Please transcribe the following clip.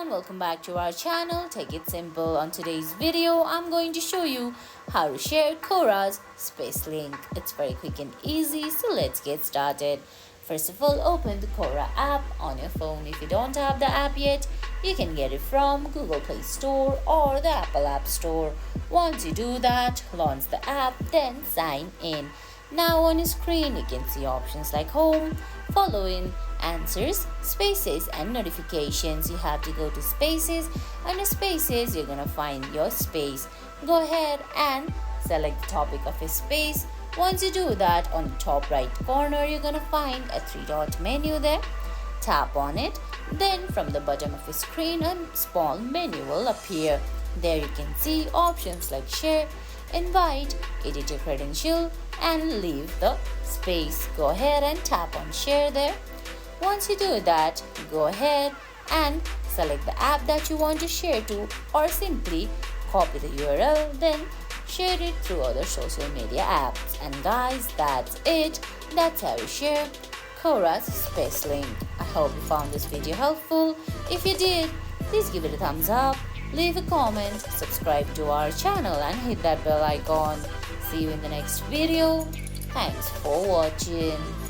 everyone, welcome back to our channel. Take it simple. On today's video, I'm going to show you how to share Quora's Space link. It's very quick and easy, so let's get started. First of all, open the Quora app on your phone. If you don't have the app yet, you can get it from Google Play Store or the Apple App Store. Once you do that, launch the app, then sign in. Now on your screen, you can see options like Home, Following, Answers, Spaces and Notifications. You have to go to Spaces. Under Spaces, you're going to find your space. Go ahead and select the topic of your space. Once you do that, on the top right corner, you're going to find a three-dot menu there. Tap on it. Then from the bottom of your screen, a small menu will appear. There you can see options like Share, Invite, Edit your credential, and leave the space. Go ahead and tap on Share there. Once you do that, go ahead and select the app that you want to share to, or simply copy the URL, then share it through other social media apps. And guys, that's it. That's how you share Quora's Space link. I hope you found this video helpful. If you did, please give it a thumbs up, leave a comment, subscribe to our channel and hit that bell icon. See you in the next video. Thanks for watching.